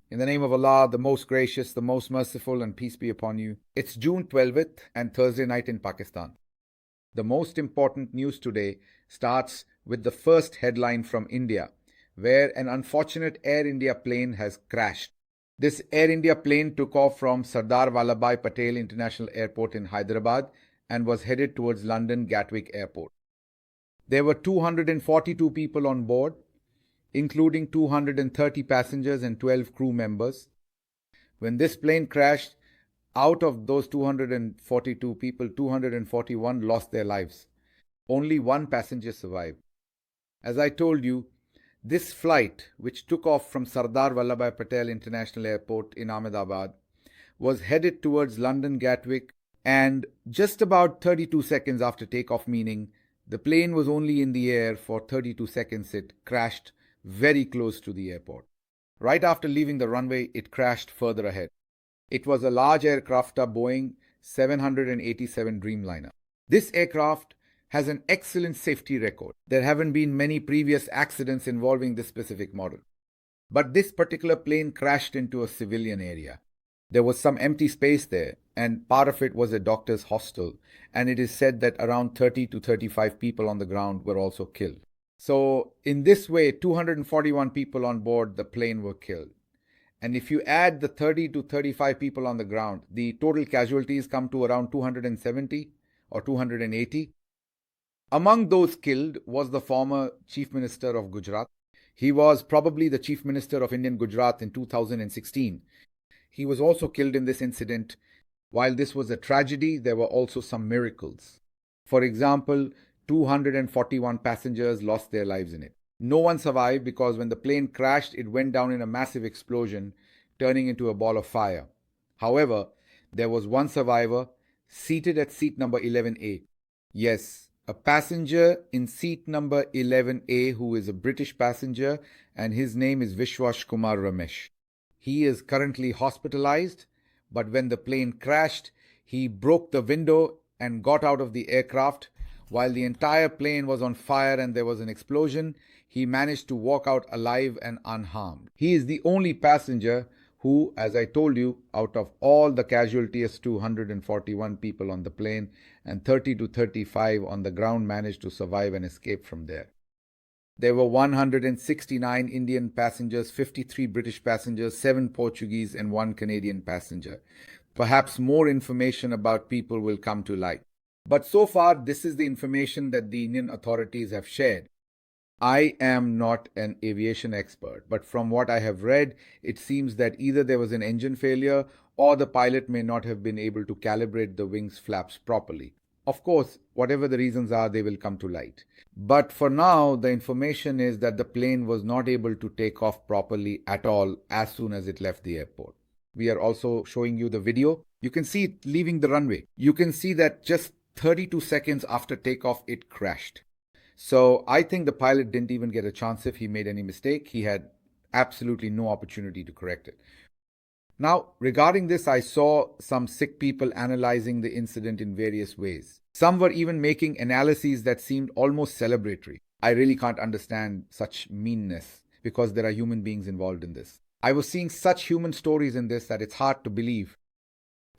In the name of Allah, the most gracious, the most merciful, and peace be upon you. It's June 12th and Thursday night in Pakistan. The most important news today starts with the first headline from India, where an unfortunate Air India plane has crashed. This Air India plane took off from Sardar Vallabhbhai Patel International Airport in Hyderabad and was headed towards London Gatwick Airport. There were 242 people on board, including 230 passengers and 12 crew members. When this plane crashed, out of those 242 people, 241 lost their lives. Only one passenger survived. As I told you, this flight, which took off from Sardar Vallabhbhai Patel International Airport in Ahmedabad, was headed towards London Gatwick, and just about 32 seconds after takeoff, meaning the plane was only in the air for 32 seconds, it crashed very close to the airport. Right after leaving the runway, it crashed further ahead. It was a large aircraft, a Boeing 787 Dreamliner. This aircraft has an excellent safety record. There haven't been many previous accidents involving this specific model. But this particular plane crashed into a civilian area. There was some empty space there, and part of it was a doctor's hostel, and it is said that around 30 to 35 people on the ground were also killed. So, in this way, 241 people on board the plane were killed. And if you add the 30 to 35 people on the ground, the total casualties come to around 270 or 280. Among those killed was the former Chief Minister of Gujarat. He was probably the Chief Minister of Indian Gujarat in 2016. He was also killed in this incident. While this was a tragedy, there were also some miracles. For example, 241 passengers lost their lives in it. No one survived because when the plane crashed, it went down in a massive explosion, turning into a ball of fire. However, there was one survivor seated at seat number 11A. Yes, a passenger in seat number 11A who is a British passenger, and his name is Vishwash Kumar Ramesh. He is currently hospitalized, but when the plane crashed, he broke the window and got out of the aircraft. While the entire plane was on fire and there was an explosion, he managed to walk out alive and unharmed. He is the only passenger who, as I told you, out of all the casualties, 241 people on the plane and 30 to 35 on the ground, managed to survive and escape from there. There were 169 Indian passengers, 53 British passengers, 7 Portuguese, and 1 Canadian passenger. Perhaps more information about people will come to light. But so far, this is the information that the Indian authorities have shared. I am not an aviation expert, but from what I have read, it seems that either there was an engine failure or the pilot may not have been able to calibrate the wings flaps properly. Of course, whatever the reasons are, they will come to light. But for now, the information is that the plane was not able to take off properly at all as soon as it left the airport. We are also showing you the video. You can see it leaving the runway. You can see that just 32 seconds after takeoff, it crashed. So I think the pilot didn't even get a chance if he made any mistake. He had absolutely no opportunity to correct it. Now, regarding this, I saw some sick people analyzing the incident in various ways. Some were even making analyses that seemed almost celebratory. I really can't understand such meanness because there are human beings involved in this. I was seeing such human stories in this that it's hard to believe.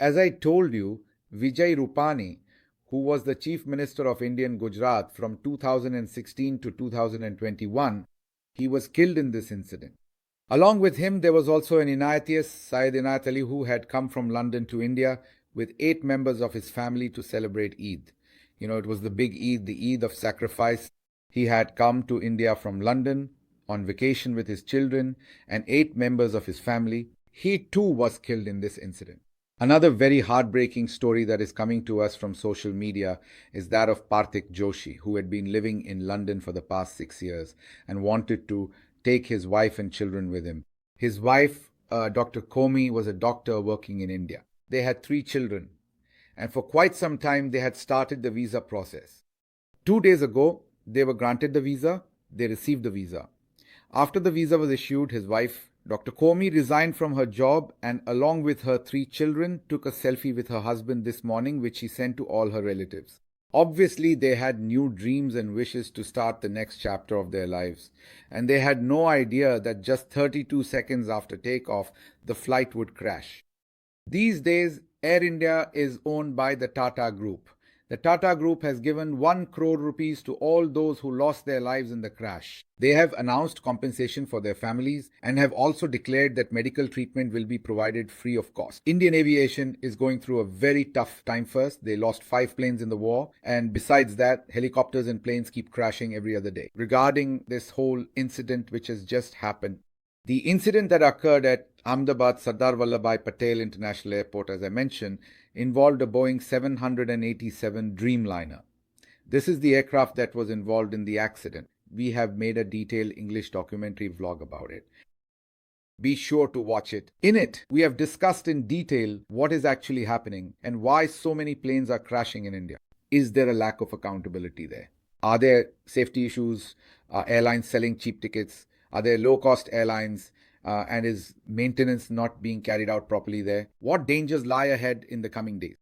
As I told you, Vijay Rupani, who was the Chief Minister of Indian Gujarat from 2016 to 2021, he was killed in this incident. Along with him, there was also an Inayatius, Syed Inayat Ali, who had come from London to India with 8 members of his family to celebrate Eid. It was the big Eid, the Eid of sacrifice. He had come to India from London on vacation with his children and 8 members of his family. He too was killed in this incident. Another very heartbreaking story that is coming to us from social media is that of Parthik Joshi, who had been living in London for the past 6 years and wanted to take his wife and children with him. His wife, Dr. Komi, was a doctor working in India. They had 3 children, and for quite some time they had started the visa process. 2 days ago, they were granted the visa, they received the visa. After the visa was issued, his wife, Dr. Komi, resigned from her job and along with her 3 children took a selfie with her husband this morning, which she sent to all her relatives. Obviously, they had new dreams and wishes to start the next chapter of their lives, and they had no idea that just 32 seconds after takeoff, the flight would crash. These days, Air India is owned by the Tata Group. The Tata Group has given 1 crore rupees to all those who lost their lives in the crash. They have announced compensation for their families and have also declared that medical treatment will be provided free of cost. Indian aviation is going through a very tough time first. They lost 5 planes in the war, and besides that, helicopters and planes keep crashing every other day. Regarding this whole incident which has just happened, the incident that occurred at Ahmedabad Sardar Vallabhbhai Patel International Airport, as I mentioned, involved a Boeing 787 Dreamliner. This is the aircraft that was involved in the accident. We have made a detailed English documentary vlog about it. Be sure to watch it. In it, we have discussed in detail what is actually happening and why so many planes are crashing in India. Is there a lack of accountability there? Are there safety issues? Are airlines selling cheap tickets? Are there low-cost airlines? And is maintenance not being carried out properly there? What dangers lie ahead in the coming days?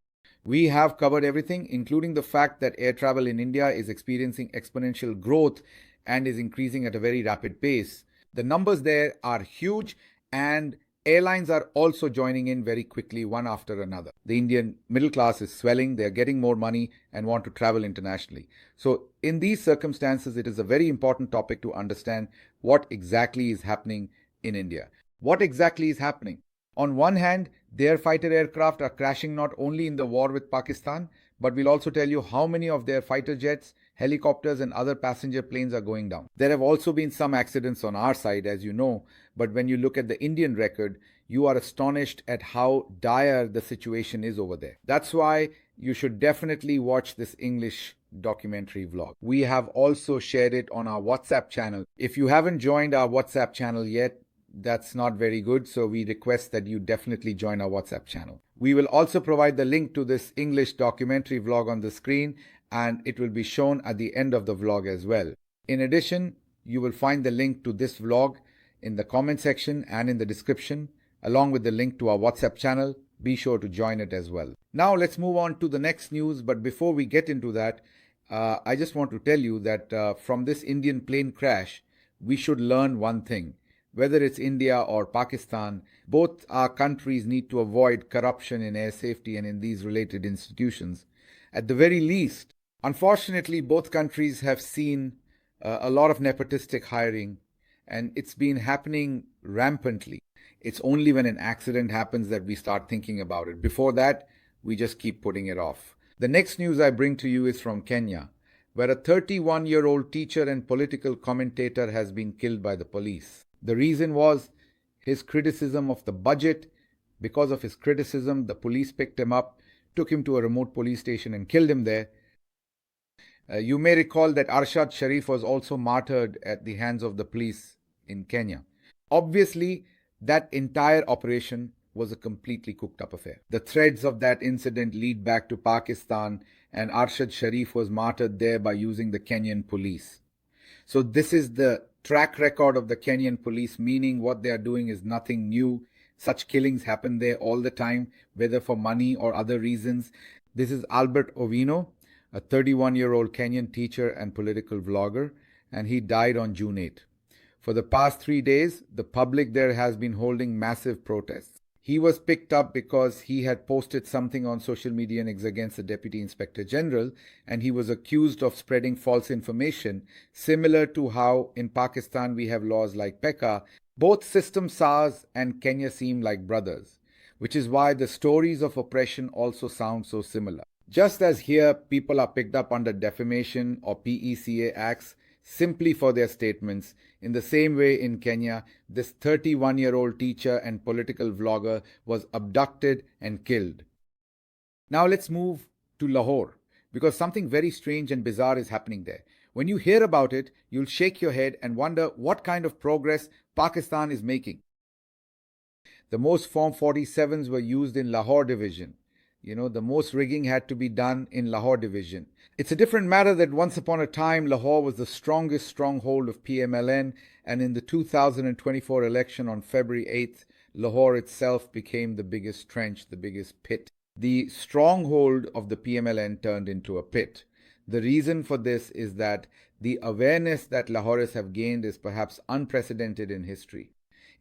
We have covered everything, including the fact that air travel in India is experiencing exponential growth and is increasing at a very rapid pace. The numbers there are huge, and airlines are also joining in very quickly, one after another. The Indian middle class is swelling, they are getting more money and want to travel internationally. So, in these circumstances, it is a very important topic to understand what exactly is happening in India. What exactly is happening? On one hand, their fighter aircraft are crashing not only in the war with Pakistan, but we'll also tell you how many of their fighter jets, helicopters, and other passenger planes are going down. There have also been some accidents on our side, as you know, but when you look at the Indian record, you are astonished at how dire the situation is over there. That's why you should definitely watch this English documentary vlog. We have also shared it on our WhatsApp channel. If you haven't joined our WhatsApp channel yet, that's not very good, so we request that you definitely join our WhatsApp channel. We will also provide the link to this English documentary vlog on the screen, and it will be shown at the end of the vlog as well. In addition, you will find the link to this vlog in the comment section and in the description, along with the link to our WhatsApp channel. Be sure to join it as well. Now let's move on to the next news, but before we get into that, I just want to tell you that from this Indian plane crash, we should learn one thing. Whether it's India or Pakistan, both our countries need to avoid corruption in air safety and in these related institutions. At the very least, unfortunately, both countries have seen a lot of nepotistic hiring, and it's been happening rampantly. It's only when an accident happens that we start thinking about it. Before that, we just keep putting it off. The next news I bring to you is from Kenya, where a 31-year-old teacher and political commentator has been killed by the police. The reason was his criticism of the budget. Because of his criticism, the police picked him up, took him to a remote police station and killed him there. You may recall that Arshad Sharif was also martyred at the hands of the police in Kenya. Obviously, that entire operation was a completely cooked up affair. The threads of that incident lead back to Pakistan, and Arshad Sharif was martyred there by using the Kenyan police. So this is the track record of the Kenyan police, meaning what they are doing is nothing new. Such killings happen there all the time, whether for money or other reasons. This is Albert Ovino, a 31-year-old Kenyan teacher and political vlogger, and he died on June 8. For the past 3 days, the public there has been holding massive protests. He was picked up because he had posted something on social media against the Deputy Inspector General, and he was accused of spreading false information, similar to how in Pakistan we have laws like PECA. Both system SARS and Kenya seem like brothers, which is why the stories of oppression also sound so similar. Just as here people are picked up under defamation or PECA acts simply for their statements, in the same way in Kenya, this 31-year-old teacher and political vlogger was abducted and killed. Now let's move to Lahore, because something very strange and bizarre is happening there. When you hear about it, you'll shake your head and wonder what kind of progress Pakistan is making. The most Form 47s were used in Lahore division. The most rigging had to be done in Lahore division. It's a different matter that once upon a time, Lahore was the strongest stronghold of PMLN, and in the 2024 election on February 8th, Lahore itself became the biggest trench, the biggest pit. The stronghold of the PMLN turned into a pit. The reason for this is that the awareness that Lahoris have gained is perhaps unprecedented in history.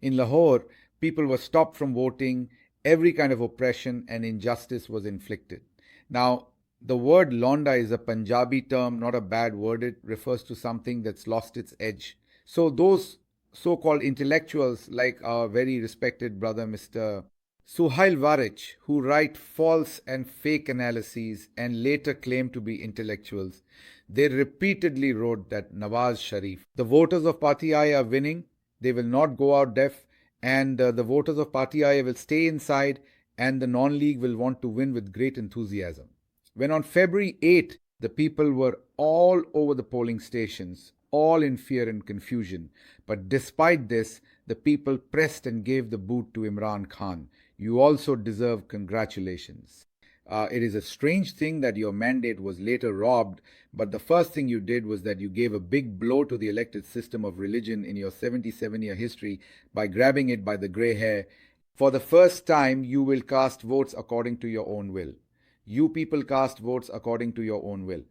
In Lahore, people were stopped from voting, every kind of oppression and injustice was inflicted. Now, the word Londa is a Punjabi term, not a bad word. It refers to something that's lost its edge. So, those so called intellectuals, like our very respected brother Mr. Suhail Varich, who write false and fake analyses and later claim to be intellectuals, they repeatedly wrote that Nawaz Sharif, the voters of Party I are winning, they will not go out deaf, and the voters of Party I will stay inside, and the non league will want to win with great enthusiasm. When on February 8th, the people were all over the polling stations, all in fear and confusion. But despite this, the people pressed and gave the boot to Imran Khan. You also deserve congratulations. It is a strange thing that your mandate was later robbed, but the first thing you did was that you gave a big blow to the elected system of religion in your 77-year history by grabbing it by the grey hair. For the first time, you will cast votes according to your own will. You people cast votes according to your own will.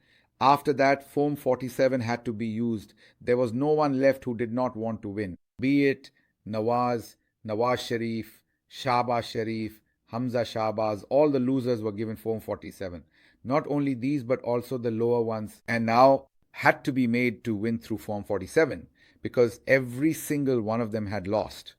After that, Form 47 had to be used. There was no one left who did not want to win, be it Nawaz Sharif, Shahbaz Sharif, Hamza Shahbaz, all the losers were given Form 47. Not only these, but also the lower ones, and now had to be made to win through Form 47 because every single one of them had lost.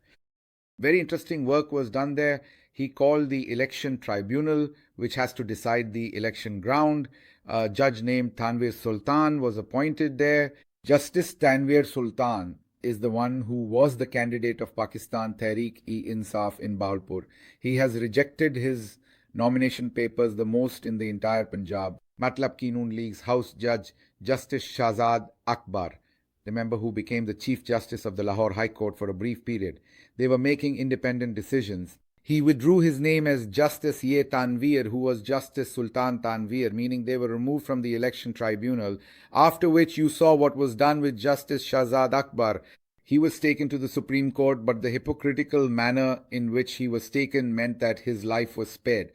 Very interesting work was done there. He called the election tribunal, which has to decide the election ground. A judge named Tanvir Sultan was appointed there. Justice Tanvir Sultan is the one who was the candidate of Pakistan Tehreek-e-Insaf in Bahawalpur. He has rejected his nomination papers the most in the entire Punjab. Matlab ki Noon League's House Judge, Justice Shahzad Akbar, remember, who became the Chief Justice of the Lahore High Court for a brief period. They were making independent decisions. He withdrew his name as Justice Ye Tanveer, who was Justice Sultan Tanveer, meaning they were removed from the election tribunal, after which you saw what was done with Justice Shahzad Akbar. He was taken to the Supreme Court, but the hypocritical manner in which he was taken meant that his life was spared.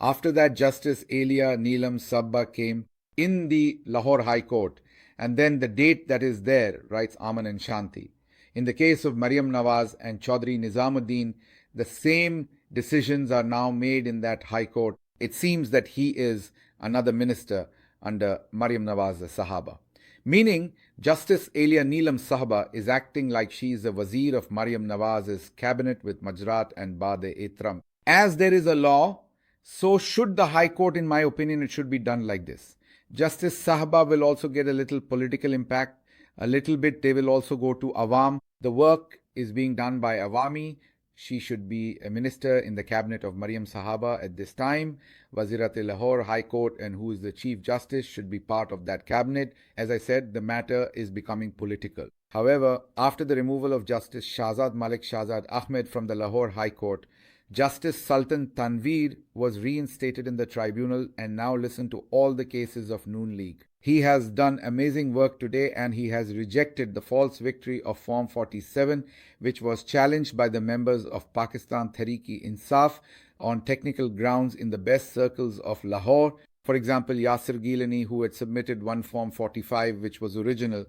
After that, Justice Elia Neelam Sabba came in the Lahore High Court, and then the date that is there, writes Aman and Shanti. In the case of Maryam Nawaz and Chaudhry Nizamuddin, the same decisions are now made in that High Court. It seems that he is another minister under Maryam Nawaz Sahaba. Meaning, Justice Elia Neelam Sahaba is acting like she is a wazir of Maryam Nawaz's cabinet with Majrat and Bade-Etram. As there is a law, so should the High Court, in my opinion, it should be done like this. Justice Sahaba will also get a little political impact. A little bit they will also go to Awam. The work is being done by Awami. She should be a minister in the cabinet of Maryam Sahaba at this time. Wazirat-e-Lahore High Court, and who is the Chief Justice, should be part of that cabinet. As I said, the matter is becoming political. However, after the removal of Justice Shahzad Malik Shahzad Ahmed from the Lahore High Court, Justice Sultan Tanveer was reinstated in the tribunal and now listen to all the cases of Noon League. He has done amazing work today and he has rejected the false victory of Form 47, which was challenged by the members of Pakistan Tehreek-e-Insaf on technical grounds in the best circles of Lahore. For example, Yasir Gilani, who had submitted one Form 45, which was original.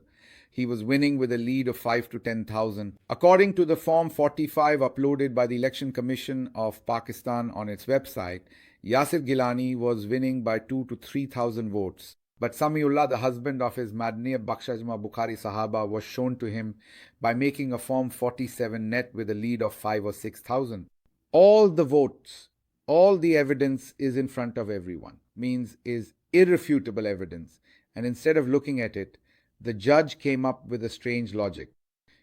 He was winning with a lead of 5 to 10,000. According to the Form 45 uploaded by the Election Commission of Pakistan on its website, Yasir Gilani was winning by 2 to 3,000 votes. But Samiullah, the husband of his Madniya Bakshajma Bukhari Sahaba, was shown to him by making a Form 47 net with a lead of 5 or 6,000. All the votes, all the evidence is in front of everyone, means is irrefutable evidence. And instead of looking at it, the judge came up with a strange logic.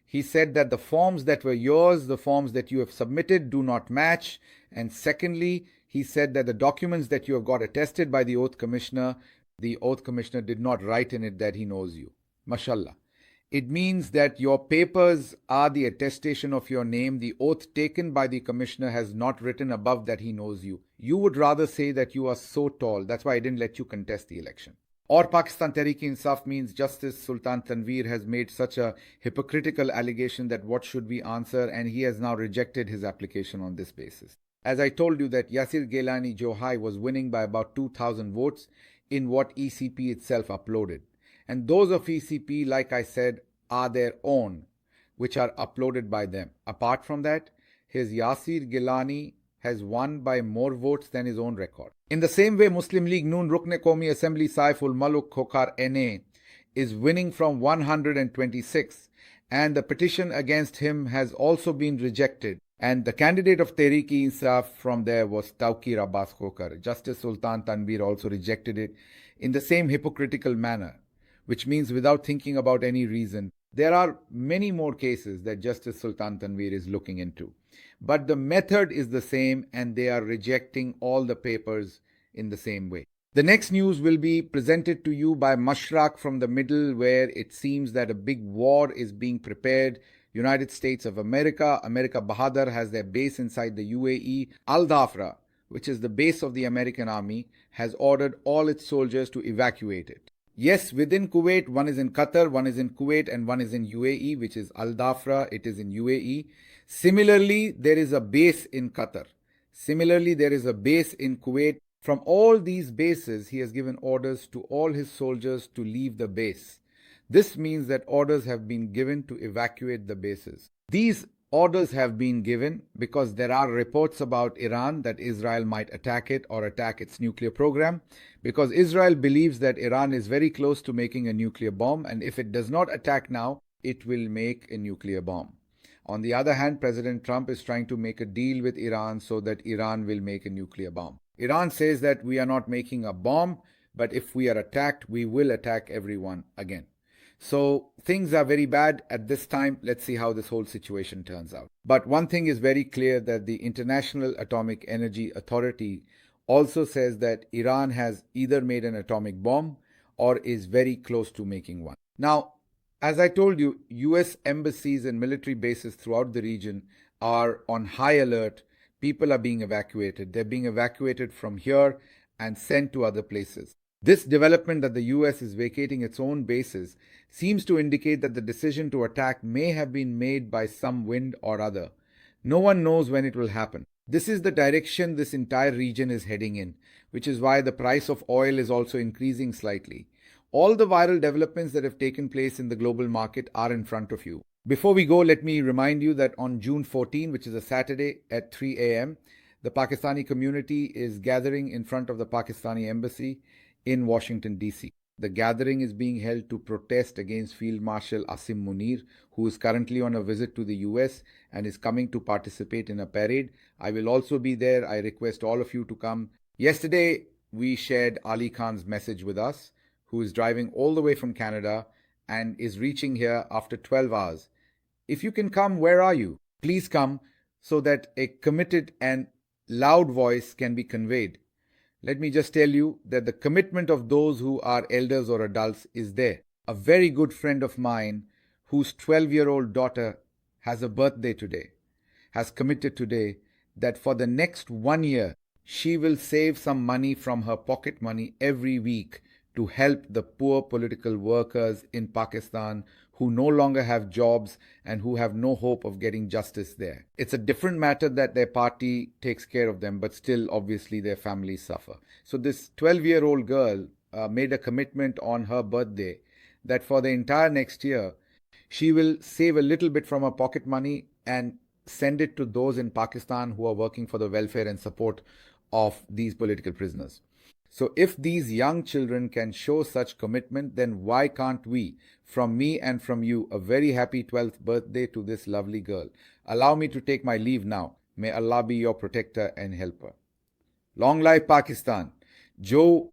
He said that the forms that were yours, the forms that you have submitted, do not match. And secondly, he said that the documents that you have got attested by the Oath Commissioner did not write in it that he knows you. Mashallah. It means that your papers are the attestation of your name. The oath taken by the Commissioner has not written above that he knows you. You would rather say that you are so tall. That's why I didn't let you contest the election. Or Pakistan Tehreek-e-Insaf means Justice Sultan Tanveer has made such a hypocritical allegation that what should we answer, and he has now rejected his application on this basis. As I told you that Yasir Gilani Johai was winning by about 2,000 votes, in what ECP itself uploaded. And those of ECP, like I said, are their own, which are uploaded by them. Apart from that, his Yasir Gilani has won by more votes than his own record. In the same way, Muslim League Noon Rukne Qaumi Assembly Saiful Maluk Khokar NA is winning from 126, and the petition against him has also been rejected. And the candidate of Tehreek-e-Insaf from there was Tawqir Abbas Khokar. Justice Sultan Tanveer also rejected it in the same hypocritical manner, which means without thinking about any reason. There are many more cases that Justice Sultan Tanveer is looking into. But the method is the same, and they are rejecting all the papers in the same way. The next news will be presented to you by Mashrak from the middle, where it seems that a big war is being prepared. United States of America, America Bahadur has their base inside the UAE. Al Dhafra, which is the base of the American army, has ordered all its soldiers to evacuate it. Yes, within Kuwait, one is in Qatar, one is in Kuwait, and one is in UAE, which is Al Dhafra. It is in UAE. Similarly, there is a base in Qatar. Similarly, there is a base in Kuwait. From all these bases, he has given orders to all his soldiers to leave the base. This means that orders have been given to evacuate the bases. These orders have been given because there are reports about Iran that Israel might attack it or attack its nuclear program, because Israel believes that Iran is very close to making a nuclear bomb, and if it does not attack now, it will make a nuclear bomb. On the other hand, President Trump is trying to make a deal with Iran so that Iran will make a nuclear bomb. Iran says that we are not making a bomb, but if we are attacked, we will attack everyone again. So things are very bad at this time. Let's see how this whole situation turns out. But one thing is very clear, that the International Atomic Energy Authority also says that Iran has either made an atomic bomb or is very close to making one. Now, as I told you, US embassies and military bases throughout the region are on high alert. People are being evacuated. They're being evacuated from here and sent to other places. This development that the US is vacating its own bases seems to indicate that the decision to attack may have been made by some wind or other. No one knows when it will happen. This is the direction this entire region is heading in, which is why the price of oil is also increasing slightly. All the viral developments that have taken place in the global market are in front of you. Before we go, let me remind you that on June 14, which is a Saturday at 3 a.m., the Pakistani community is gathering in front of the Pakistani embassy in Washington, D.C. The gathering is being held to protest against Field Marshal Asim Munir, who is currently on a visit to the US and is coming to participate in a parade. I will also be there. I request all of you to come. Yesterday, we shared Ali Khan's message with us, who is driving all the way from Canada and is reaching here after 12 hours. If you can come, where are you? Please come so that a committed and loud voice can be conveyed. Let me just tell you that the commitment of those who are elders or adults is there. A very good friend of mine, whose 12-year-old daughter has a birthday today, has committed today that for the next 1 year, she will save some money from her pocket money every week to help the poor political workers in Pakistan who no longer have jobs and who have no hope of getting justice there. It's a different matter that their party takes care of them, but still, obviously, their families suffer. So this 12-year-old girl made a commitment on her birthday that for the entire next year, she will save a little bit from her pocket money and send it to those in Pakistan who are working for the welfare and support of these political prisoners. So if these young children can show such commitment, then why can't we? From me and from you, a very happy 12th birthday to this lovely girl. Allow me to take my leave now. May Allah be your protector and helper. Long life Pakistan. जो